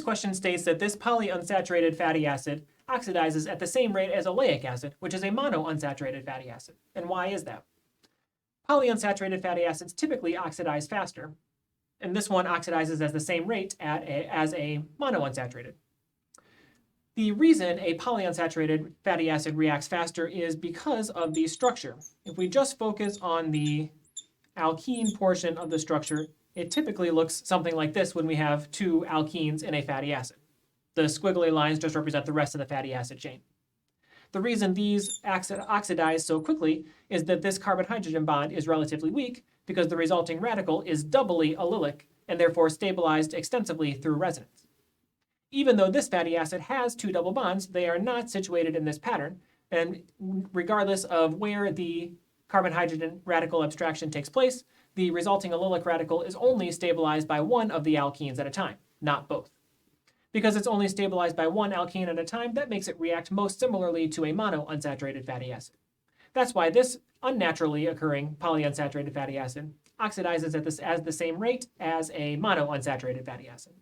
question states that this polyunsaturated fatty acid oxidizes at the same rate as oleic acid, which is a monounsaturated fatty acid. And why is that? Polyunsaturated fatty acids typically oxidize faster, and this one oxidizes at the same rate as a monounsaturated. The reason a polyunsaturated fatty acid reacts faster is because of the structure. If we just focus on the alkene portion of the structure, it typically looks something like this when we have two alkenes in a fatty acid. The squiggly lines just represent the rest of the fatty acid chain. The reason these oxidize so quickly is that this carbon-hydrogen bond is relatively weak because the resulting radical is doubly allylic and therefore stabilized extensively through resonance. Even though this fatty acid has two double bonds, they are not situated in this pattern, and regardless of where the carbon-hydrogen radical abstraction takes place, the resulting allylic radical is only stabilized by one of the alkenes at a time, not both. Because it's only stabilized by one alkene at a time, that makes it react most similarly to a monounsaturated fatty acid. That's why this unnaturally occurring polyunsaturated fatty acid oxidizes at the same rate as a monounsaturated fatty acid.